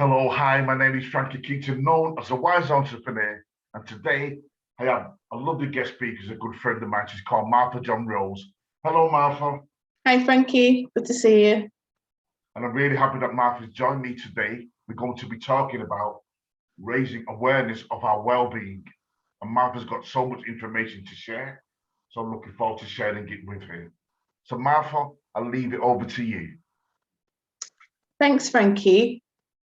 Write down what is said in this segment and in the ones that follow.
Hello, hi, my name is Frankie Kington, known as a wise entrepreneur. And today I have a lovely guest speaker, who's a good friend of mine. She's called Martha John Rose. Hello, Martha. Hi, Frankie. Good to see you. And I'm really happy that Martha's joined me today. We're going to be talking about raising awareness of our well-being. And Martha's got so much information to share. So I'm looking forward to sharing it with her. So Martha, I'll leave it over to you. Thanks, Frankie.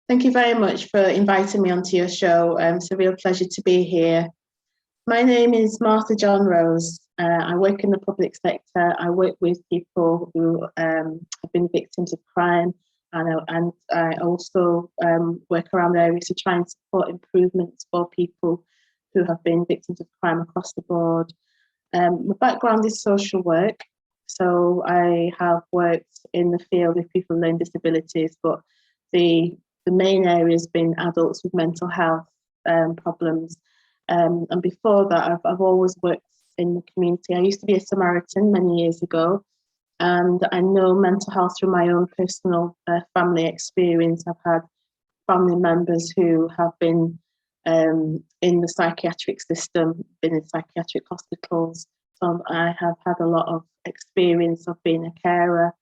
Thank you very much for inviting me onto your show. It's a real pleasure to be here. My name is Martha John Rose. I work in the public sector. I work with people who have been victims of crime, and I also work around areas to try and support improvements for people who have been victims of crime across the board. My background is social work, so I have worked in the field with people with learning disabilities, but the main area has been adults with mental health problems. And before that, I've always worked in the community. I used to be a Samaritan many years ago, and I know mental health through my own personal family experience. I've had family members who have been in the psychiatric system, been in psychiatric hospitals. So I have had a lot of experience of being a carer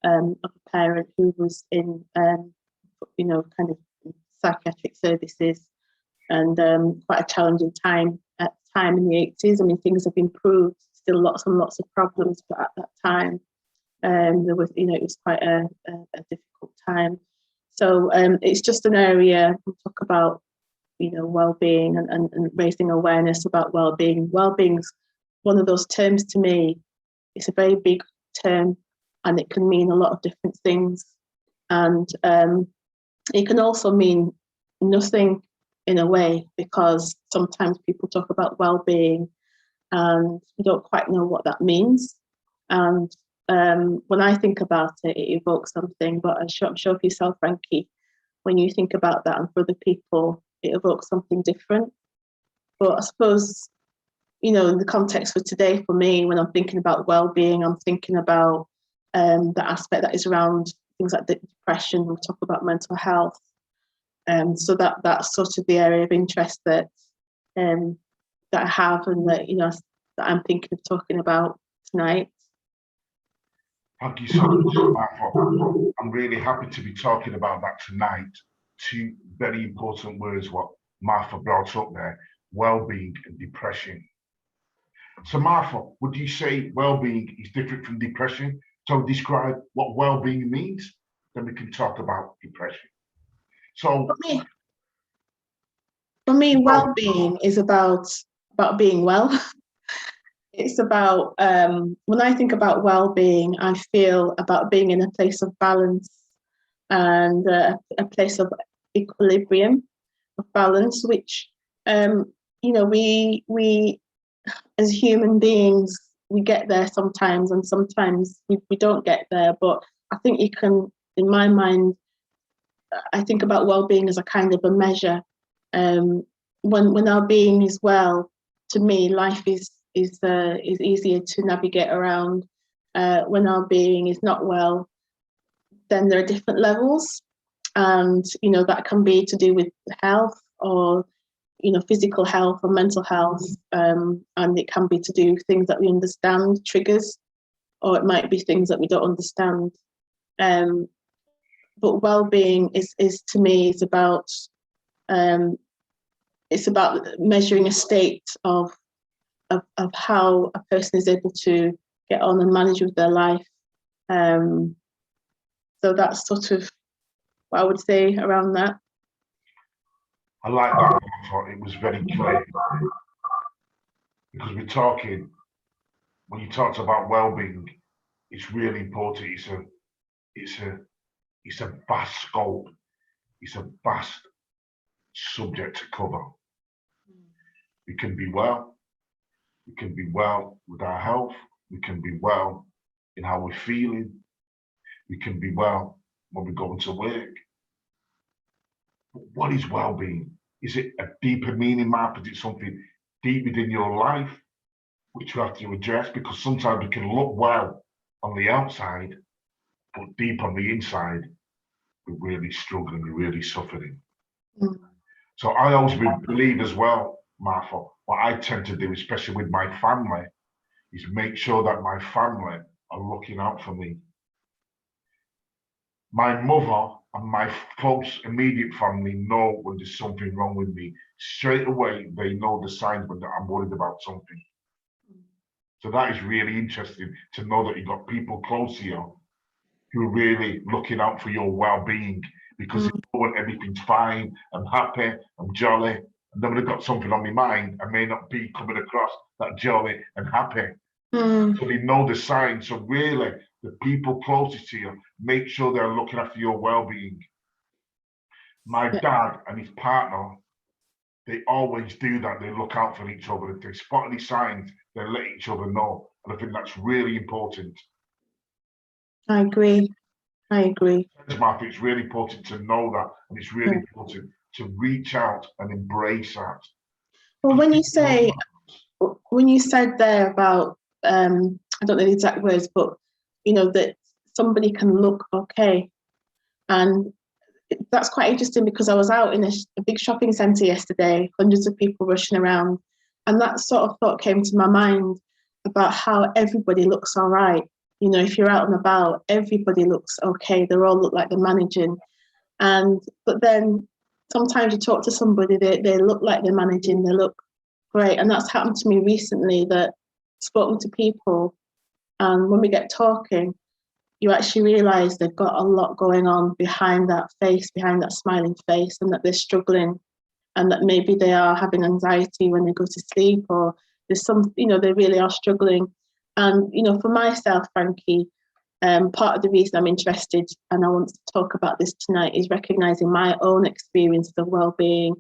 of a parent who was in kind of psychiatric services, and quite a challenging time in the 80s. I mean, things have improved, still lots and lots of problems, but at that time, there was, it was quite a difficult time. So it's just an area we talk about, well-being and raising awareness about well-being. Well-being's one of those terms to me. It's a very big term, and it can mean a lot of different things. And it can also mean nothing in a way, because sometimes people talk about well-being and you don't quite know what that means. And when I think about it, it evokes something, but I'm sure for yourself, Frankie, when you think about that, and for other people, it evokes something different. But I suppose, in the context for today, for me, when I'm thinking about well-being, I'm thinking about the aspect that is around things like depression. We talk about mental health. So that's sort of the area of interest that I have, and that that I'm thinking of talking about tonight. Thank you so much, Martha. I'm really happy to be talking about that tonight. Two very important words, what Martha brought up there: well-being and depression. So Martha, would you say well-being is different from depression? So describe what well-being means, then we can talk about depression. So for me, well-being is about being well. It's about, when I think about well-being, I feel about being in a place of balance and a place of equilibrium, of balance, which, we as human beings, we get there sometimes, and sometimes we don't get there. But I think you can, in my mind, I think about well-being as a kind of a measure. When our being is well, to me, life is easier to navigate around. When our being is not well, then there are different levels, and that can be to do with health, or physical health or mental health, and it can be to do with things that we understand, triggers, or it might be things that we don't understand. But well-being is to me, it's about measuring a state of how a person is able to get on and manage with their life. So that's sort of what I would say around that. I like that. I thought it was very clear, because we're talking, when you talked about well-being, it's really important. It's a vast scope. It's a vast subject to cover. We can be well. We can be well with our health. We can be well in how we're feeling. We can be well when we're going to work. But what is well-being? Is it a deeper meaning, Mark? Is it something deep within your life which you have to address? Because sometimes we can look well on the outside, but deep on the inside, who are really struggling, who are really suffering. Mm. So I always believe as well, Martha, what I tend to do, especially with my family, is make sure that my family are looking out for me. My mother and my close immediate family know when there's something wrong with me. Straight away, they know the signs when I'm worried about something. So that is really interesting to know that you've got people close to you who are really looking out for your well-being, because if you want everything's fine, I'm happy, I'm jolly, and then when I've got something on my mind, I may not be coming across that jolly and happy. So they know the signs. So really, the people closest to you, make sure they're looking after your well-being. My dad and his partner, they always do that. They look out for each other. If they spot any signs, they let each other know. And I think that's really important. I agree. Martha, it's really important to know that, and it's really important to reach out and embrace that. Well, when you said there about I don't know the exact words, but that somebody can look okay, and that's quite interesting, because I was out in a big shopping centre yesterday, hundreds of people rushing around, and that sort of thought came to my mind about how everybody looks all right. If you're out and about, everybody looks okay. They all look like they're managing. But then sometimes you talk to somebody, they look like they're managing, they look great. And that's happened to me recently, that I've spoken to people, and when we get talking, you actually realise they've got a lot going on behind that face, behind that smiling face, and that they're struggling, and that maybe they are having anxiety when they go to sleep, or there's some, they really are struggling. And, for myself, Frankie, part of the reason I'm interested and I want to talk about this tonight is recognising my own experience of well-being,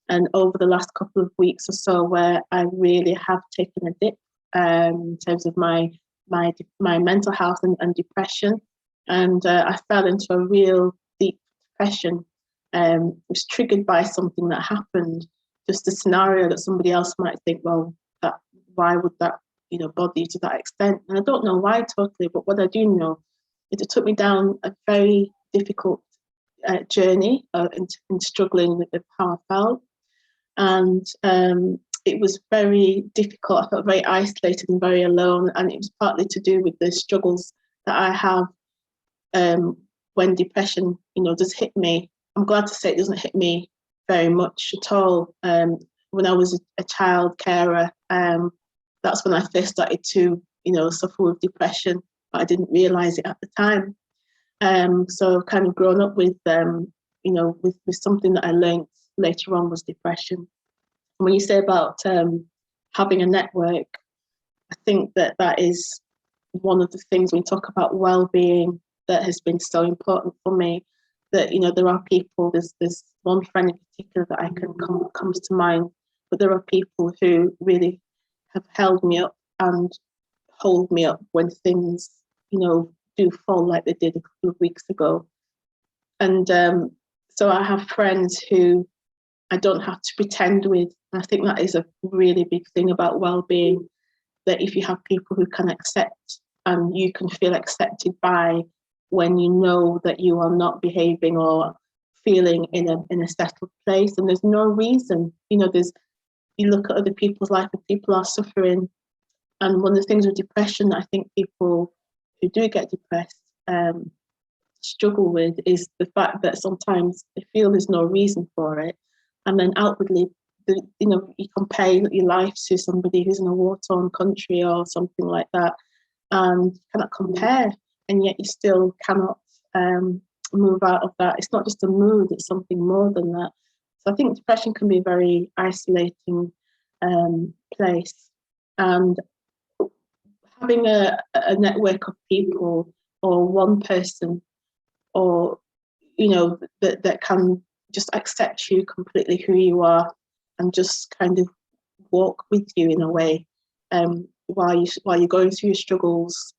and over the last couple of weeks or so, where I really have taken a dip in terms of my mental health and depression, and I fell into a real deep depression. It was triggered by something that happened, just a scenario that somebody else might think, well, why would that bother you to that extent? And I don't know why totally, but what I do know is it took me down a very difficult journey in struggling with how I felt, and it was very difficult. I felt very isolated and very alone, and it was partly to do with the struggles that I have when depression, does hit me. I'm glad to say it doesn't hit me very much at all. When I was a child carer, that's when I first started to, suffer with depression, but I didn't realise it at the time. So I've kind of grown up with, with something that I learned later on was depression. And when you say about having a network, I think that is one of the things when we talk about well-being that has been so important for me. That there are people. There's one friend in particular that I can comes to mind, but there are people who really have held me up and hold me up when things do fall like they did a couple of weeks ago. And so I have friends who I don't have to pretend with. And I think that is a really big thing about well-being, that if you have people who can accept and you can feel accepted by, when you know that you are not behaving or feeling in a settled place, and there's no reason, you look at other people's life and people are suffering. And one of the things with depression that I think people who do get depressed struggle with is the fact that sometimes they feel there's no reason for it, and then outwardly, you compare your life to somebody who's in a war-torn country or something like that, and you cannot compare, and yet you still cannot move out of that. It's not just a mood, it's something more than that. So I think depression can be a very isolating place, and having a network of people, or one person, or that can just accept you completely who you are, and just kind of walk with you in a way while you're going through your struggles,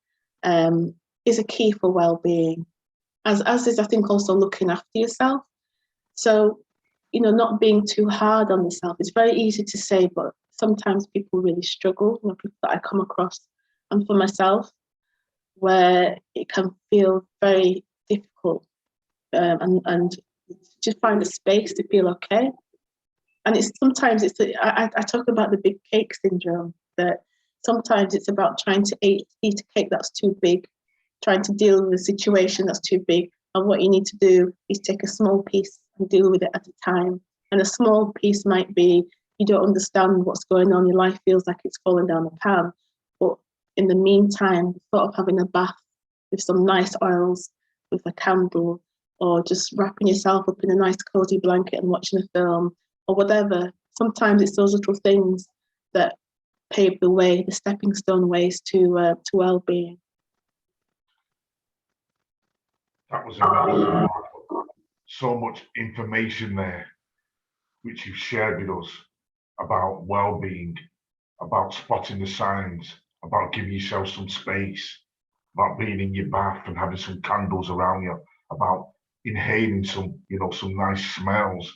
is a key for well-being, as is, I think, also looking after yourself. So not being too hard on yourself. It's very easy to say, but sometimes people really struggle, people that I come across, and for myself, where it can feel very difficult and just find a space to feel okay. And I talk about the big cake syndrome, that sometimes it's about trying to eat a cake that's too big, trying to deal with a situation that's too big. And what you need to do is take a small piece and deal with it at a time. And a small piece might be, you don't understand what's going on, your life feels like it's falling down the pan. But in the meantime, sort of having a bath with some nice oils, with a candle, or just wrapping yourself up in a nice cozy blanket and watching a film, or whatever. Sometimes it's those little things that pave the way, the stepping stone ways to well-being. That was amazing. So much information there, which you've shared with us about well-being, about spotting the signs, about giving yourself some space, about being in your bath and having some candles around you, about inhaling some, some nice smells,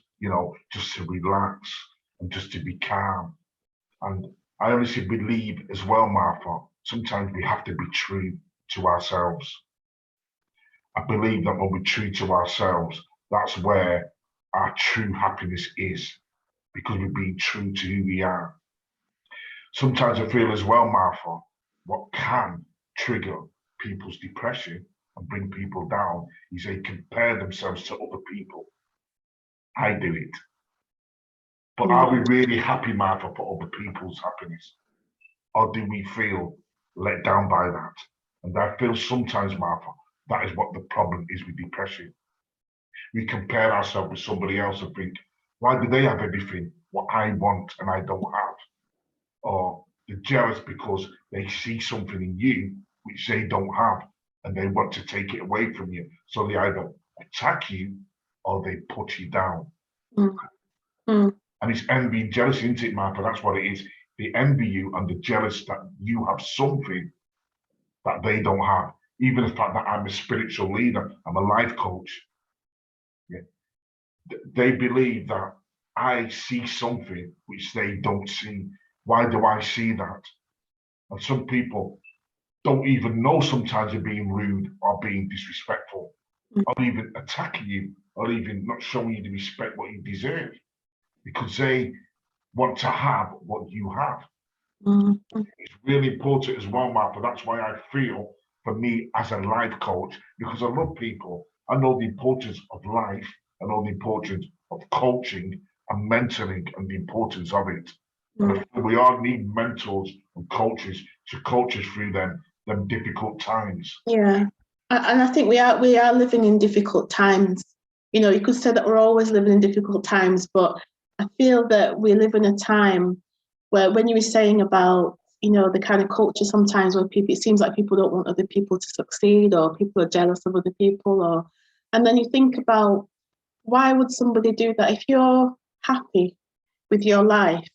just to relax and just to be calm. And I honestly believe as well, Martha, sometimes we have to be true to ourselves. I believe that when we're true to ourselves, that's where our true happiness is, because we're being true to who we are. Sometimes I feel as well, Martha, what can trigger people's depression and bring people down is they compare themselves to other people. I do it. But are we really happy, Martha, for other people's happiness? Or do we feel let down by that? And I feel sometimes, Martha, that is what the problem is with depression. We compare ourselves with somebody else and think, why do they have everything what I want and I don't have? Or they're jealous because they see something in you which they don't have and they want to take it away from you. So they either attack you or they put you down. And it's envy and jealousy, isn't it, Martha? That's what it is. They envy you and they're jealous that you have something that they don't have. Even the fact that I'm a spiritual leader, I'm a life coach. Yeah. They believe that I see something which they don't see. Why do I see that? And some people don't even know sometimes they're being rude or being disrespectful, or even attacking you, or even not showing you the respect what you deserve, because they want to have what you have. It's really important as well, Martha. That's why I feel, for me as a life coach, because I love people, I know the importance of life, I know the importance of coaching and mentoring and the importance of it. And we all need mentors and coaches to coach us through them difficult times. Yeah, and I think we are living in difficult times. You could say that we're always living in difficult times, but I feel that we live in a time where, when you were saying about, the kind of culture sometimes where it seems like people don't want other people to succeed, or people are jealous of other people, and then you think about, why would somebody do that? If you're happy with your life,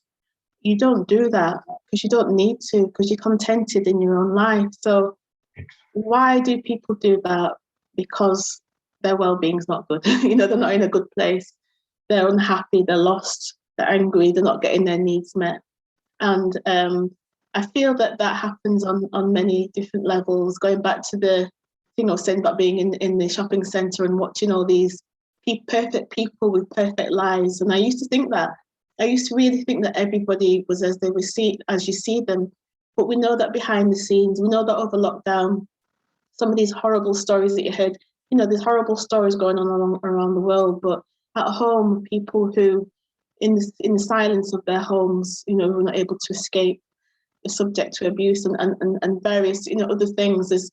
you don't do that, because you don't need to, because you're contented in your own life. So why do people do that? Because their well-being's not good. They're not in a good place. They're unhappy, they're lost, they're angry, they're not getting their needs met. And I feel that happens on many different levels, going back to the thing I was saying about being in the shopping centre and watching all these perfect people with perfect lives. And I used to really think that everybody was as you see them. But we know that behind the scenes, we know that over lockdown, some of these horrible stories that you heard, there's horrible stories going on around the world, but at home, people who, in the silence of their homes, who are not able to escape, are subject to abuse and various, other things.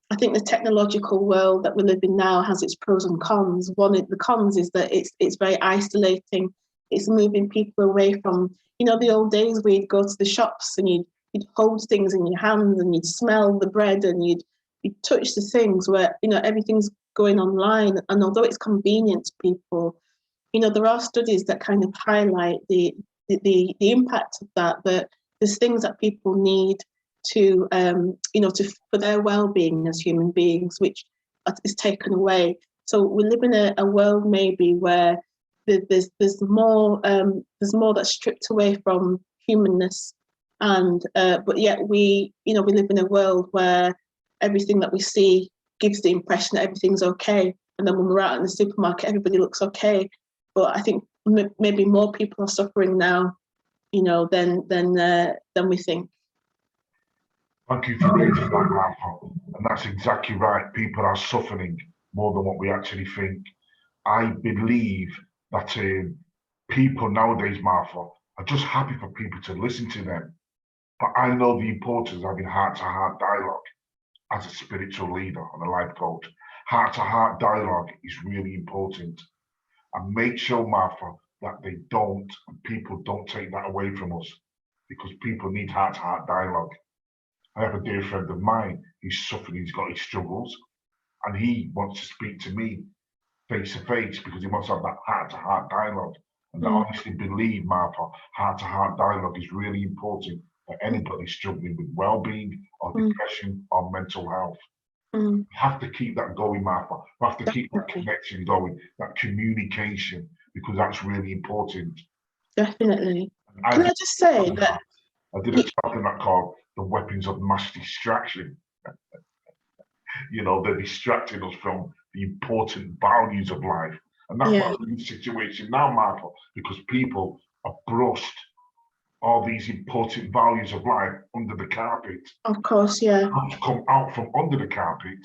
I think the technological world that we live in now has its pros and cons. One of the cons is that it's very isolating. It's moving people away from, the old days where you'd go to the shops and you'd hold things in your hands and you'd smell the bread and you'd touch the things, where, everything's going online. And although it's convenient to people, there are studies that kind of highlight the impact of that there's things that people need to, for their well-being as human beings, which is taken away. So we live in a world maybe where there's more that's stripped away from humanness, and but yet we live in a world where everything that we see gives the impression that everything's okay. and then when we're out in the supermarket, everybody looks okay. But I think maybe more people are suffering now, you know, than we think. Thank you for raising that, Martha. And that's exactly right. People are suffering more than what we actually think. I believe that people nowadays, Martha, are just happy for people to listen to them. But I know the importance of having heart-to-heart dialogue as a spiritual leader and a life coach. Heart-to-heart dialogue is really important. And make sure, Martha, that they don't, and people don't take that away from us, because people need heart-to-heart dialogue. I have a dear friend of mine, he's suffering, he's got his struggles, and he wants to speak to me face to face because he wants to have that heart-to-heart dialogue. And I honestly believe, Martha, heart-to-heart dialogue is really important for anybody struggling with well-being or depression or mental health. We have to keep that going, Martha. We have to keep that connection going, that communication, because that's really important. Definitely. Can I just say that I did a talk in that called The Weapons of Mass Distraction. You know, they're distracting us from the important values of life. And that's why we're in this situation now, Martha, because people have brushed all these important values of life under the carpet. Of course, yeah. Have to come out from under the carpet,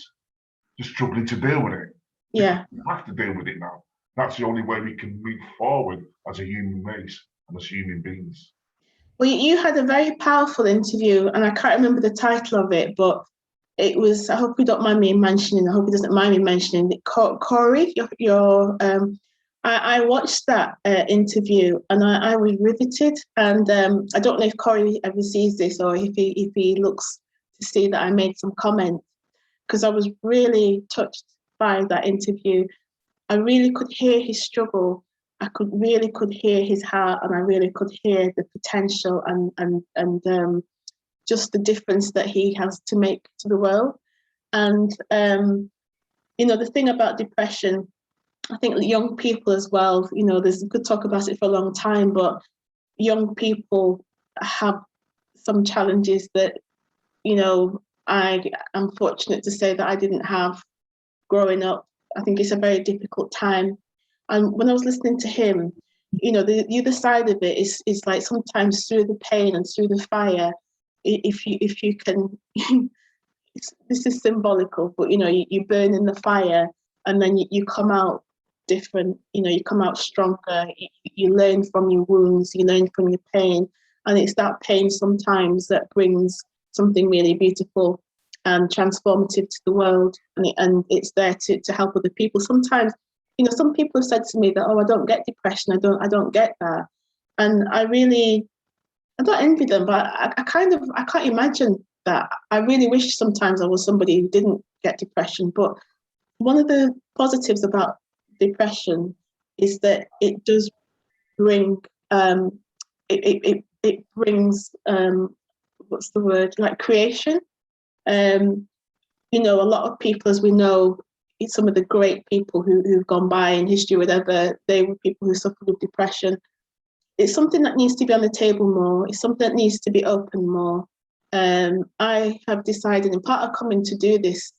just struggling to deal with it. Yeah. We have to deal with it now. That's the only way we can move forward as a human race and as human beings. Well, you had a very powerful interview, and I can't remember the title of it, but it was, I hope you don't mind me mentioning, I hope he doesn't mind me mentioning it. Corey, I watched that interview and I was riveted. And I don't know if Corey ever sees this or if he looks to see that I made some comments, because I was really touched by that interview. I really could hear his struggle. I really could hear his heart, and I really could hear the potential and just the difference that he has to make to the world. And you know, the thing about depression, I think young people as well, you know, there's good talk about it for a long time, but young people have some challenges that, you know, I am fortunate to say that I didn't have growing up. I think it's a very difficult time. And when I was listening to him, you know, the other side of it is like sometimes through the pain and through the fire, if you can, this is symbolical, but you know, you burn in the fire and then you come out different, you know, you come out stronger, you learn from your wounds, you learn from your pain, and it's that pain sometimes that brings something really beautiful and transformative to the world, and it's there to help other people. Sometimes, you know, some people have said to me that, oh, I don't get depression, I don't get that, and I don't envy them, but I can't imagine that. I really wish sometimes I was somebody who didn't get depression. But one of the positives about depression is that it does bring it brings what's the word, like creation. You know, a lot of people, as we know, some of the great people who've gone by in history, whatever, they were people who suffered with depression. It's something that needs to be on the table more. It's something that needs to be open more. I have decided, and part of coming to do this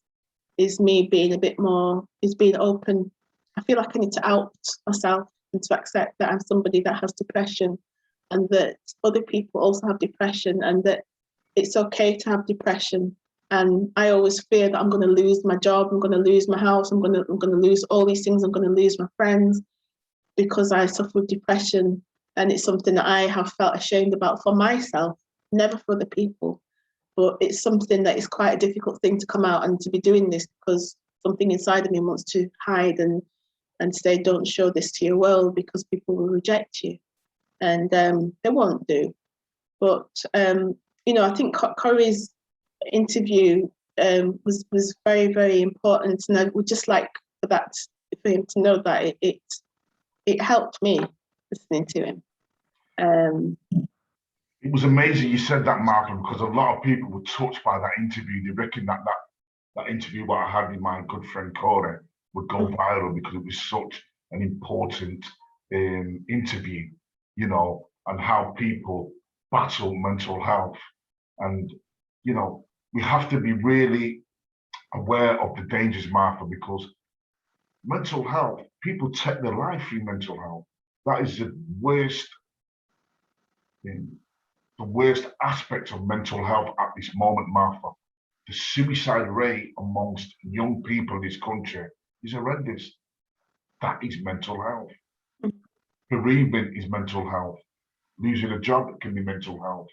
is me being a bit more, is being open. I feel like I need to out myself and to accept that I'm somebody that has depression, and that other people also have depression, and that it's okay to have depression. And I always fear that I'm going to lose my job, I'm going to lose my house, I'm going to lose all these things, I'm going to lose my friends because I suffer with depression. And it's something that I have felt ashamed about for myself, never for other people. But it's something that is quite a difficult thing to come out and to be doing this, because something inside of me wants to hide and say, don't show this to your world because people will reject you. And they won't do. But, you know, I think Corey's interview was very, very important. And I would just like for him to know that it helped me listening to him. It was amazing you said that, Malcolm, because a lot of people were touched by that interview. They reckon that interview what I had with my good friend Corey would go viral because it was such an important interview, you know, and how people battle mental health. And, you know, we have to be really aware of the dangers, Martha, because mental health, people take their life through mental health. That is the worst thing, the worst aspect of mental health at this moment, Martha. The suicide rate amongst young people in this country is horrendous. That is mental health. Bereavement is mental health. Losing a job can be mental health.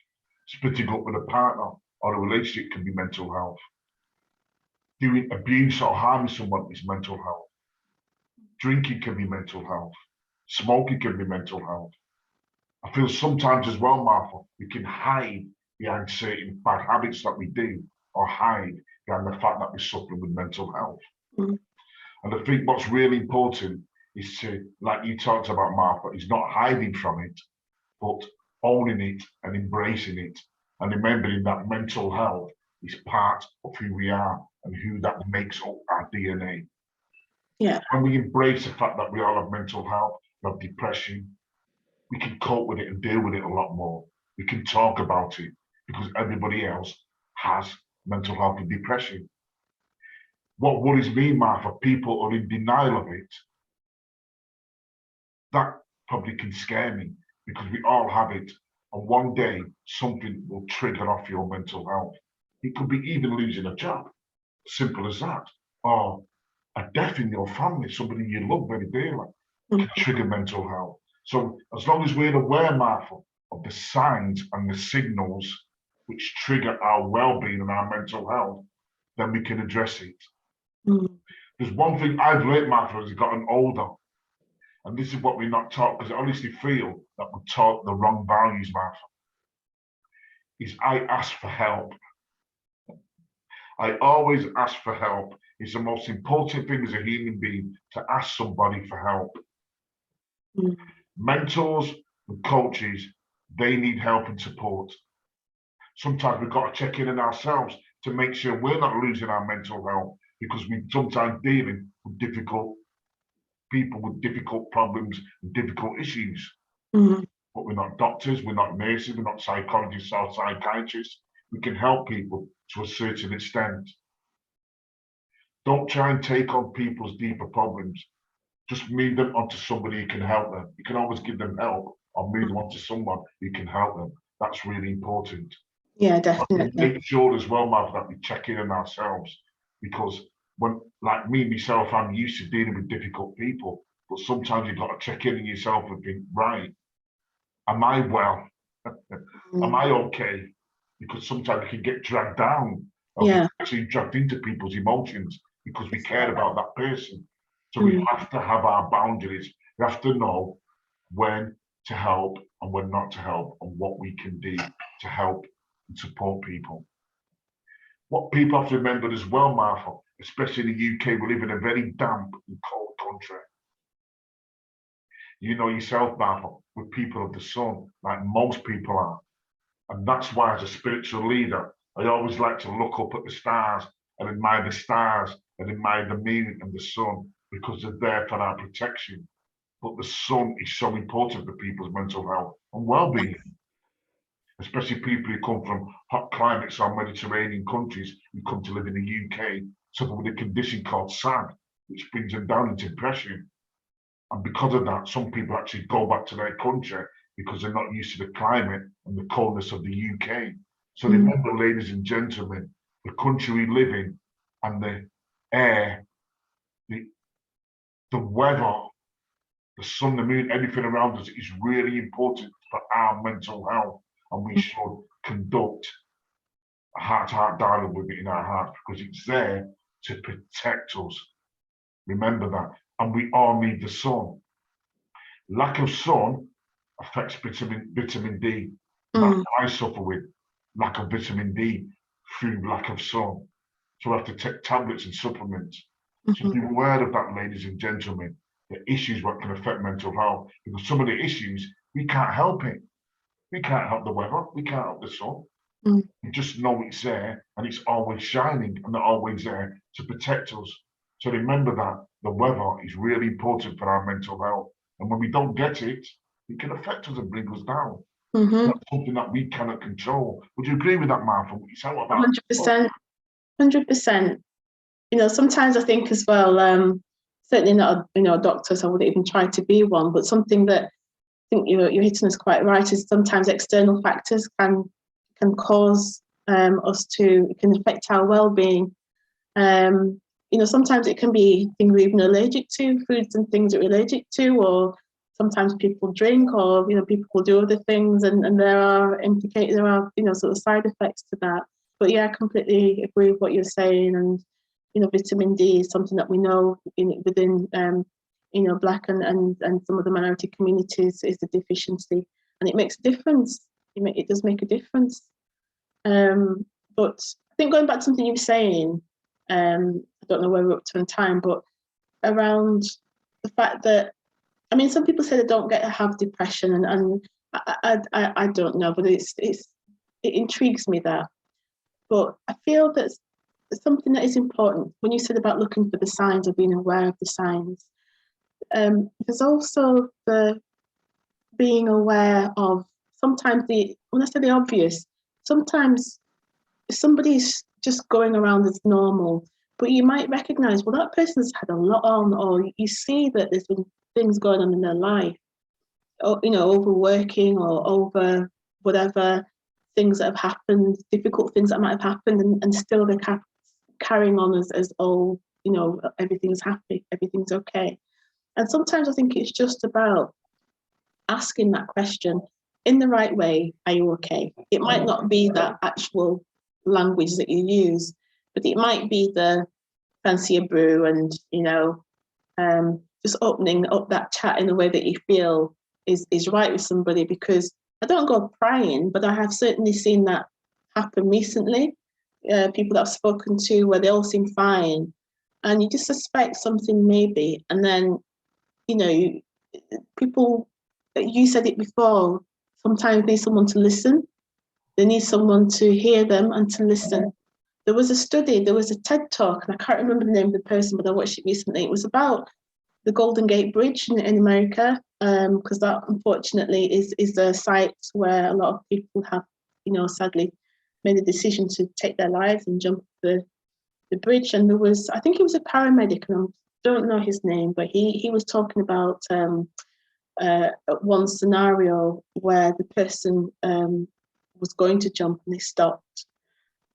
Splitting up with a partner or a relationship can be mental health. Doing abuse or harming someone is mental health. Drinking can be mental health. Smoking can be mental health. I feel sometimes as well, Martha, we can hide behind certain bad habits that we do, or hide behind the fact that we're suffering with mental health. And I think what's really important is to, like you talked about, Martha, is not hiding from it, but owning it and embracing it, and remembering that mental health is part of who we are and who that makes up our DNA. Yeah. When we embrace the fact that we all have mental health, we have depression, we can cope with it and deal with it a lot more. We can talk about it because everybody else has mental health and depression. What worries me, Martha, people are in denial of it. That probably can scare me because we all have it. And one day something will trigger off your mental health. It could be even losing a job, simple as that. Or a death in your family, somebody you love very dearly, can trigger mental health. So as long as we're aware, Martha, of the signs and the signals which trigger our well-being and our mental health, then we can address it. There's one thing I've learned, Martha, as I've gotten older, and this is what we're not taught, because I honestly feel that we're taught the wrong values, Martha, is I ask for help. I always ask for help. It's the most important thing as a human being, to ask somebody for help. Mentors and coaches, they need help and support. Sometimes we've got to check in on ourselves to make sure we're not losing our mental health, because we're sometimes dealing with difficult people with difficult problems and difficult issues. But we're not doctors, we're not nurses, we're not psychologists or psychiatrists. We can help people to a certain extent. Don't try and take on people's deeper problems. Just move them onto somebody who can help them. You can always give them help, or move them onto someone who can help them. That's really important. Yeah, definitely. Make sure as well, Martha, that we check in on ourselves, because when, like me myself, I'm used to dealing with difficult people, but sometimes you've got to check in on yourself and think, right, am I well? Am I okay? Because sometimes we can get dragged down, or actually dragged into people's emotions because we care about that person. So we have to have our boundaries. We have to know when to help and when not to help, and what we can do to help and support people. What people have to remember as well, Martha, especially in the UK, we live in a very damp and cold country. You know yourself, Martha, we're people of the sun, like most people are. And that's why, as a spiritual leader, I always like to look up at the stars and admire the stars and admire the moon and the sun, because they're there for our protection. But the sun is so important for people's mental health and well-being, especially people who come from hot climates or Mediterranean countries who come to live in the UK, suffer with a condition called SAD, which brings them down into depression. And because of that, some people actually go back to their country because they're not used to the climate and the coldness of the UK. So remember, ladies and gentlemen, the country we live in and the air, the weather, the sun, the moon, everything around us is really important for our mental health. And we should conduct a heart-to-heart dialogue with it in our heart, because it's there to protect us. Remember that. And we all need the sun. Lack of sun affects vitamin D. That's what I suffer with, lack of vitamin D through lack of sun. So I have to take tablets and supplements. So be aware of that, ladies and gentlemen, the issues what can affect mental health, because some of the issues, we can't help it. We can't help the weather, we can't help the sun. We just know it's there, and it's always shining, and they're always there to protect us. So remember that the weather is really important for our mental health. And when we don't get it, it can affect us and bring us down. That's something that we cannot control. Would you agree with that, Martha? 100%. 100%. You know, sometimes I think as well, certainly not a doctor, so I wouldn't even try to be one. But something that I think you're hitting us quite right is sometimes external factors can cause us to, it can affect our well-being. Sometimes it can be things we're even allergic to, foods and things that we're allergic to, or sometimes people drink, or people will do other things, and there are sort of side effects to that. But yeah, I completely agree with what you're saying, and vitamin D is something that we know within Black and some of the minority communities is a deficiency, and it makes a difference. It does make a difference. But I think going back to something you were saying, I don't know where we're up to in time, but around the fact that, I mean, some people say they don't get to have depression, and I don't know, but it intrigues me that. But I feel that something that is important when you said about looking for the signs or being aware of the signs. There's also the being aware of sometimes when I say the obvious, sometimes somebody's just going around as normal, but you might recognize, well, that person's had a lot on, or you see that there's been things going on in their life, or, overworking or over whatever things that have happened, difficult things that might have happened, and still they're carrying on as oh, everything's happy, everything's okay. And sometimes I think it's just about asking that question in the right way, are you okay? It might not be that actual language that you use, but it might be the fancy a brew and, just opening up that chat in a way that you feel is right with somebody, because I don't go prying, but I have certainly seen that happen recently. People that I've spoken to where they all seem fine, and you just suspect something maybe, and then, people, you said it before, sometimes need someone to listen. They need someone to hear them and to listen. There was a TED talk, and I can't remember the name of the person, but I watched it recently. It was about the Golden Gate Bridge in America, because that unfortunately is the site where a lot of people have, sadly made the decision to take their lives and jump the bridge. And I think it was a paramedic, and I don't know his name, but he was talking about one scenario where the person was going to jump and they stopped.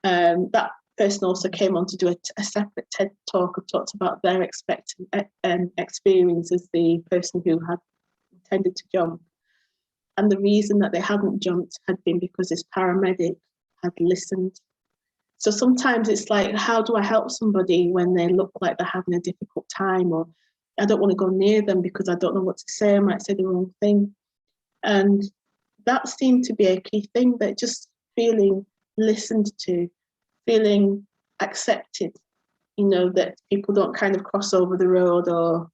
That person also came on to do a separate TED talk and talked about their experience as the person who had intended to jump. And the reason that they hadn't jumped had been because this paramedic had listened. So sometimes it's like, how do I help somebody when they look like they're having a difficult time, or I don't want to go near them because I don't know what to say, I might say the wrong thing. And that seemed to be a key thing, that just feeling listened to, feeling accepted, that people don't kind of cross over the road or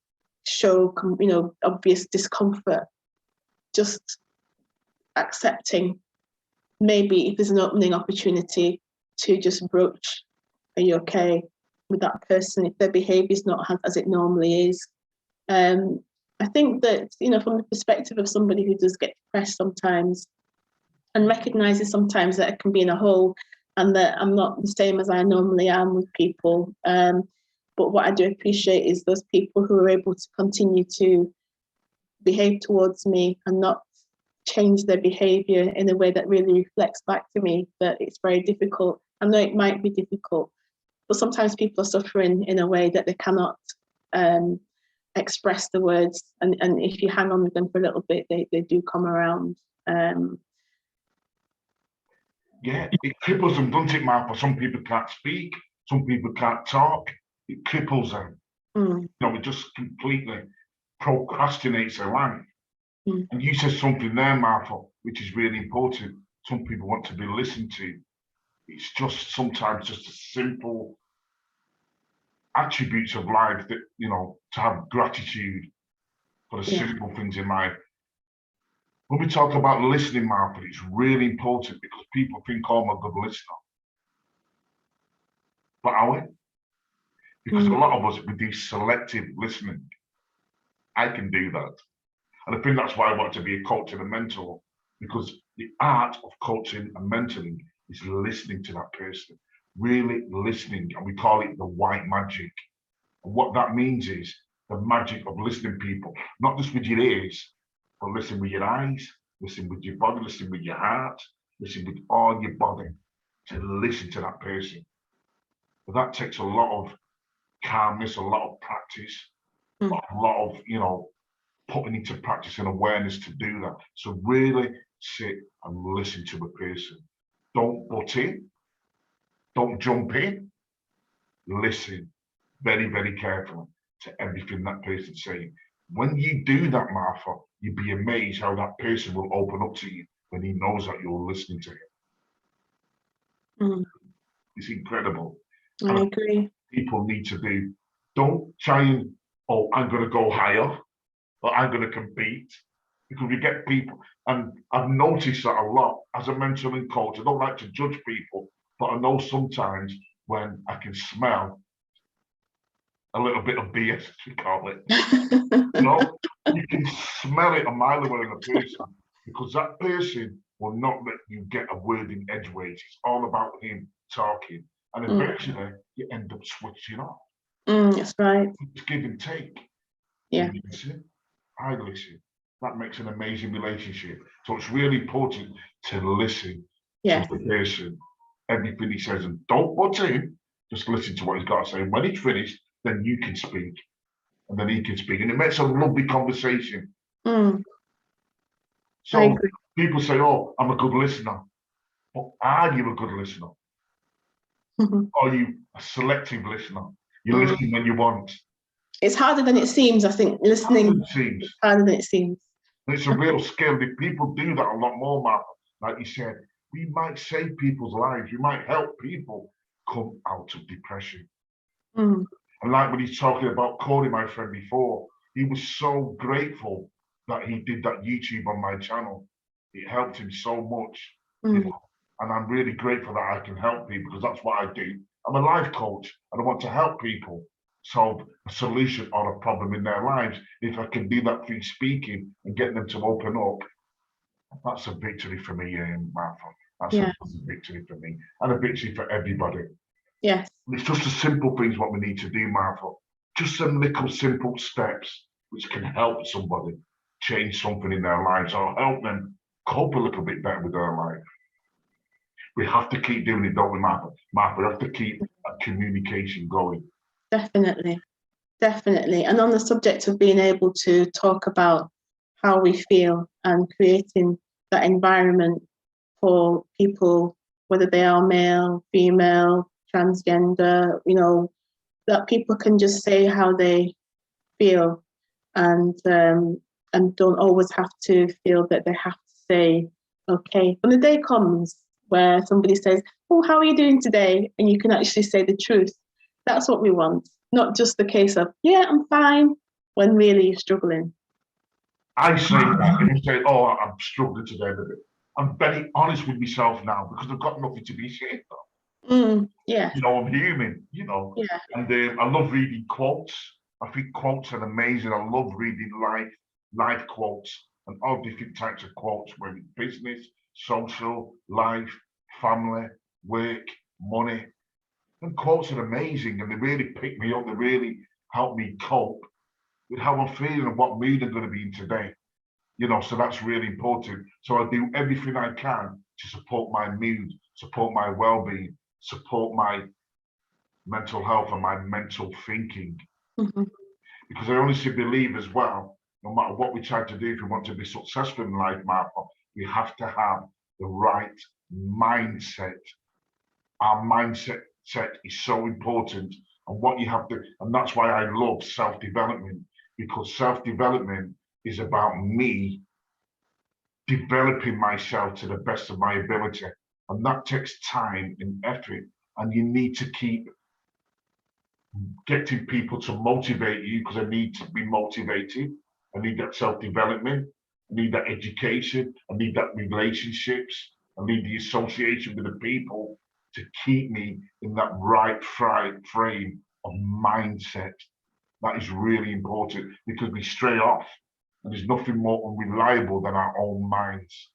show, obvious discomfort, just accepting maybe if there's an opening opportunity to just broach, are you okay with that person if their behaviour is not as it normally is. I think that, from the perspective of somebody who does get depressed sometimes and recognises sometimes that it can be in a hole and that I'm not the same as I normally am with people. But what I do appreciate is those people who are able to continue to behave towards me and not change their behaviour in a way that really reflects back to me that it's very difficult. I know it might be difficult, but sometimes people are suffering in a way that they cannot express the words, and if you hang on with them for a little bit, they do come around. Yeah, it cripples them, doesn't it, Martha? Some people can't speak, some people can't talk. It cripples them. It just completely procrastinates their life. And you said something there, Martha, which is really important. Some people want to be listened to. It's just sometimes just a simple attributes of life that, to have gratitude for the simple things in life. When we talk about listening, Martha, it's really important because people think, oh, I'm a good listener. But are we? Because a lot of us, we do selective listening. I can do that. And I think that's why I want to be a coach and a mentor, because the art of coaching and mentoring is listening to that person, really listening. And we call it the white magic. And what that means is the magic of listening to people, not just with your ears, but listen with your eyes, listen with your body, listen with your heart, listen with all your body to listen to that person. But that takes a lot of calmness, a lot of practice, a lot of, you know, putting into practice and awareness to do that. So really sit and listen to a person. Don't butt in, don't jump in, listen very, very carefully to everything that person's saying. When you do that, Martha, you'd be amazed how that person will open up to you when he knows that you're listening to him. It's incredible. I agree. People need to do, don't try and, oh, I'm going to go higher, or I'm going to compete, because we get people, and I've noticed that a lot as a mentoring coach. I don't like to judge people, but I know sometimes when I can smell a little bit of BS, we call it. You know, you can smell it a mile away in a person, because that person will not let you get a word in edgeways. It's all about him talking, and eventually you end up switching off. That's right. It's give and take. Yeah. You listen, I listen. That makes an amazing relationship. So it's really important to listen to the person, everything he says, and don't butt in. Just listen to what he's got to say. When he's finished, then you can speak, and then he can speak, and it makes a lovely conversation. So people say, "Oh, I'm a good listener," but are you a good listener? Are you a selective listener? You listen when you want. It's harder than it seems. I think listening is harder than it seems. It's a real skill. If people do that a lot more, Mark, like you said, we might save people's lives. We might help people come out of depression. And like when he's talking about Corey, my friend before, he was so grateful that he did that YouTube on my channel. It helped him so much, you know, and I'm really grateful that I can help people, because that's what I do. I'm a life coach, and I want to help people solve a solution or a problem in their lives. If I can do that through speaking and getting them to open up, that's a victory for me, Martha. That's a victory for me, and a victory for everybody. Yes. It's just the simple things what we need to do, Martha. Just some little simple steps which can help somebody change something in their lives, or help them cope a little bit better with their life. We have to keep doing it, don't we, Martha? Martha, we have to keep that communication going. Definitely. Definitely. And on the subject of being able to talk about how we feel and creating that environment for people, whether they are male, female, transgender, you know, that people can just say how they feel, and don't always have to feel that they have to say, okay. When the day comes where somebody says, oh, how are you doing today? And you can actually say the truth. That's what we want. Not just the case of, yeah, I'm fine, when really you're struggling. I say that, and you say, oh, I'm struggling today. I'm very honest with myself now, because I've got nothing to be ashamed of. Yeah. You know, I'm human, you know. Yeah. And I love reading quotes. I think quotes are amazing. I love reading life quotes, and all different types of quotes, whether it's business, social, life, family, work, money. And quotes are amazing, and they really pick me up. They really help me cope with how I'm feeling and what mood I'm going to be in today. You know, so that's really important. So I do everything I can to support my mood, support my well-being, support my mental health and my mental thinking. Because I honestly believe as well, no matter what we try to do, if we want to be successful in life, Martha, we have to have the right mindset. Our mindset is so important, and what you have to, and that's why I love self-development, because self-development is about me developing myself to the best of my ability, and that takes time and effort, and you need to keep getting people to motivate you, because I need to be motivated. I need that self-development. I need that education. I need that relationships. I need the association with the people to keep me in that right frame of mindset. That is really important, because we stray off, and there's nothing more unreliable than our own minds.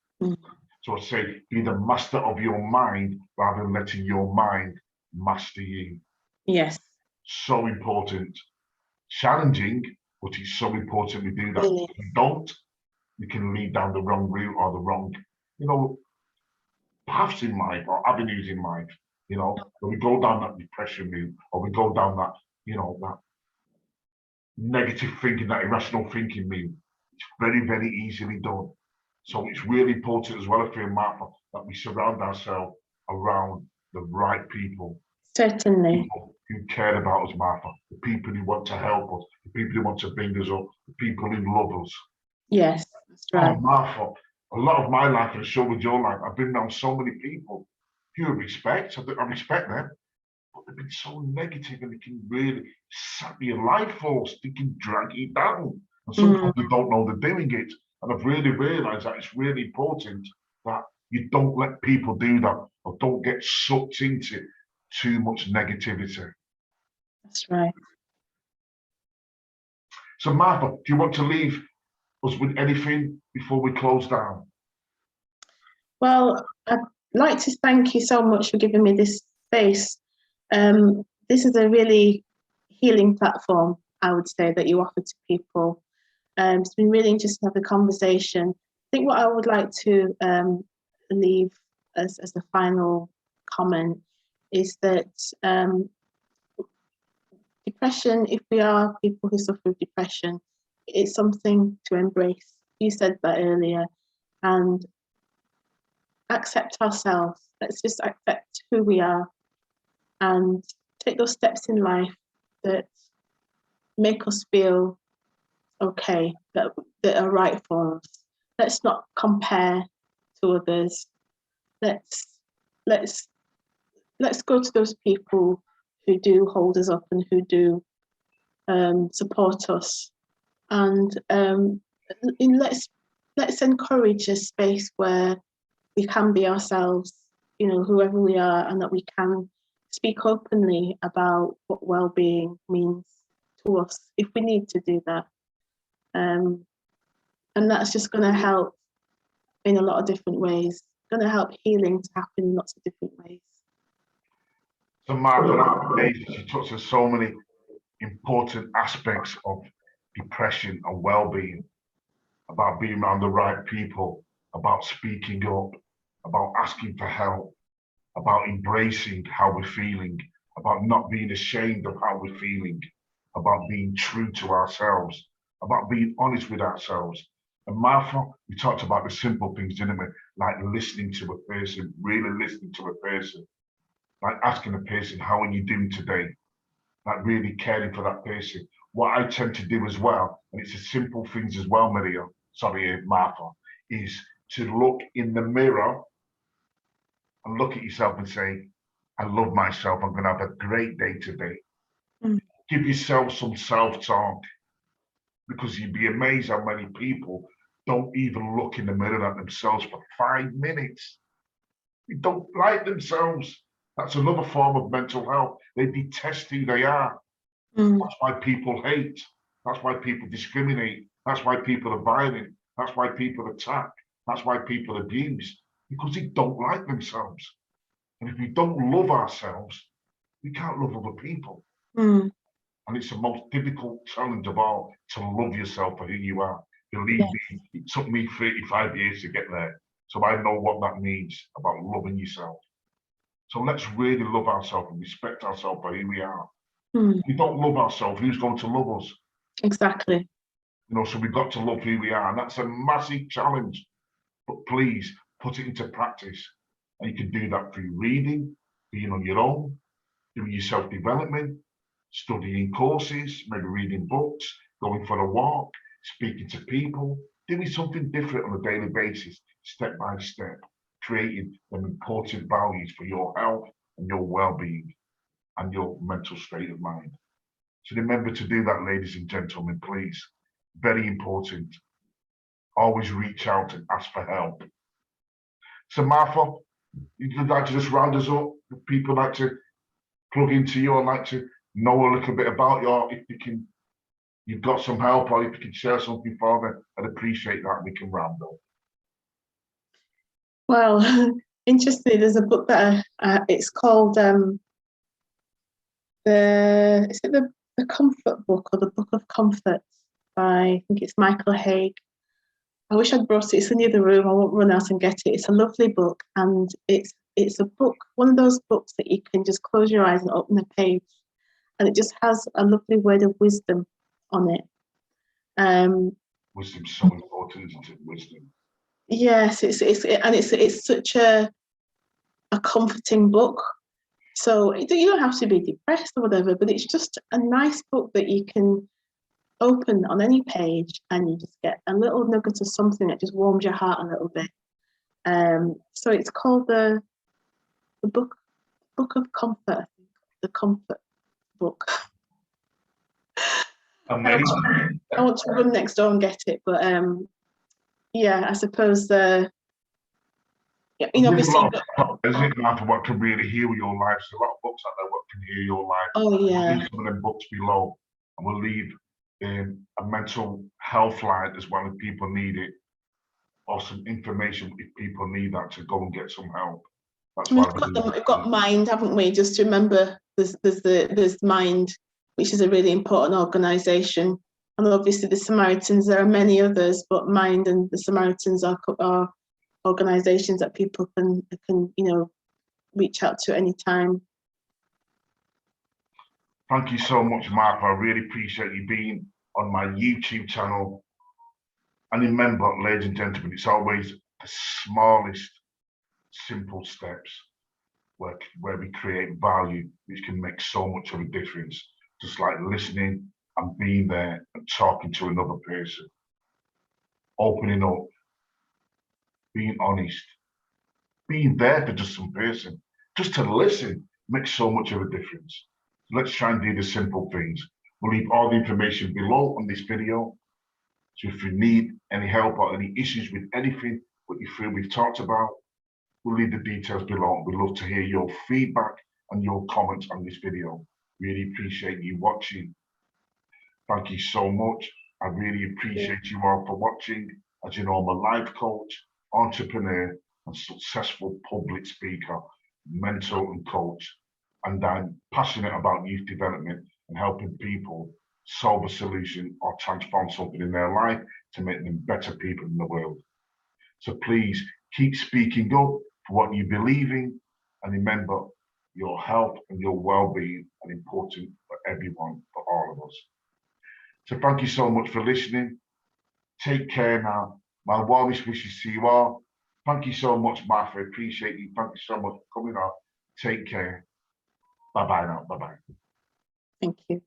So I say, be the master of your mind rather than letting your mind master you. Yes. So important. Challenging, but it's so important we do that. Really? If we don't, we can lead down the wrong route or the wrong, paths in life or avenues in life, when we go down that depression route or we go down that, that negative thinking, that irrational thinking route. It's very, very easily done. So it's really important as well, I feel, Martha, that we surround ourselves around the right people. Certainly. People who care about us, Martha, the people who want to help us, the people who want to bring us up, the people who love us. Yes, that's right. Oh, Martha, a lot of my life, and so with your life, I've been around so many people who I respect. I respect them, but they've been so negative and they can really sap your life force. They can drag you down. And sometimes they don't know they're doing it. And I've really realized that it's really important that you don't let people do that or don't get sucked into too much negativity. That's right. So, Martha, do you want to leave us with anything before we close down? Well, I'd like to thank you so much for giving me this space. This is a really healing platform, I would say, that you offer to people. It's been really interesting to have the conversation. I think what I would like to leave as the final comment is that depression, if we are people who suffer with depression, it's something to embrace. You said that earlier. And accept ourselves. Let's just accept who we are and take those steps in life that make us feel okay, that are right for us. Let's not compare to others. Let's go to those people who do hold us up and who do support us, and let's encourage a space where we can be ourselves, whoever we are, and that we can speak openly about what well-being means to us if we need to do that. And that's just going to help in a lot of different ways. Going to help healing to happen in lots of different ways. So, Martha, she touched on so many important aspects of depression and well-being, about being around the right people, about speaking up, about asking for help, about embracing how we're feeling, about not being ashamed of how we're feeling, about being true to ourselves, about being honest with ourselves. And Martha, we talked about the simple things, didn't we? Like listening to a person, really listening to a person, like asking a person, how are you doing today? Like really caring for that person. What I tend to do as well, and it's the simple things as well, Martha, is to look in the mirror and look at yourself and say, I love myself. I'm going to have a great day today. Give yourself some self-talk, because you'd be amazed how many people don't even look in the mirror at themselves for 5 minutes. They don't like themselves. That's another form of mental health. They detest who they are. That's why people hate. That's why people discriminate. That's why people are violent. That's why people attack. That's why people abuse, because they don't like themselves. And if we don't love ourselves, we can't love other people. And it's the most difficult challenge of all, to love yourself for who you are. Believe me, it took me 35 years to get there. So I know what that means about loving yourself. So let's really love ourselves and respect ourselves for who we are. If we don't love ourselves, who's going to love us? Exactly. So we've got to love who we are. And that's a massive challenge. But please put it into practice. And you can do that through reading, being on your own, doing your self-development, studying courses, maybe reading books, going for a walk, speaking to people, doing something different on a daily basis, step by step, creating them important values for your health and your well-being and your mental state of mind. So remember to do that, ladies and gentlemen, please. Very important. Always reach out and ask for help. So Martha, you'd like to just round us up? If people like to plug into you or like to know a little bit about you, if you can, you've got some help, or if you can share something for them, I'd appreciate that. We can round up. Well, interestingly, there's a book that it's called the Comfort Book, or the Book of Comfort. by, I think it's Michael Haig. I wish I'd brought it. It's in the other room. I won't run out and get it. It's a lovely book, and it's a book, one of those books that you can just close your eyes and open the page, and it just has a lovely word of wisdom on it. Wisdom's so important, isn't it? Wisdom. Yes, it's such a comforting book. So you don't have to be depressed or whatever, but it's just a nice book that you can open on any page, and you just get a little nugget of something that just warms your heart a little bit. So it's called the book of comfort, I think, the comfort book. Amazing. I want to run next door and get it, but yeah, I suppose obviously. Isn't it, Martha, what can really heal your life? There's a lot of books out there what can heal your life. Oh yeah. We'll leave some of them books below, and we'll leave a mental health line as well if people need it, or some information if people need that to go and get some help. That's why we've got Mind, haven't we? Just to remember, there's Mind, which is a really important organisation, and obviously the Samaritans. There are many others, but Mind and the Samaritans are organisations that people can reach out to any time. Thank you so much, Mark. I really appreciate you being on my YouTube channel. And remember, ladies and gentlemen, it's always the smallest, simple steps where we create value, which can make so much of a difference. Just like listening and being there and talking to another person, opening up, being honest, being there for just some person, just to listen makes so much of a difference. So let's try and do the simple things. We'll leave all the information below on this video. So if you need any help or any issues with anything what you feel we've talked about, we'll leave the details below. We'd love to hear your feedback and your comments on this video. Really appreciate you watching. Thank you so much. I really appreciate you all for watching. As you know, I'm a life coach, entrepreneur, and successful public speaker, mentor and coach. And I'm passionate about youth development and helping people solve a solution or transform something in their life to make them better people in the world. So please keep speaking up for what you believe in, and remember, your health and your well-being are important for everyone, for all of us. So thank you so much for listening. Take care now. My warmest wishes to you all. Thank you so much, Martha. I appreciate you. Thank you so much for coming on. Take care. Bye-bye now. Bye-bye. Thank you.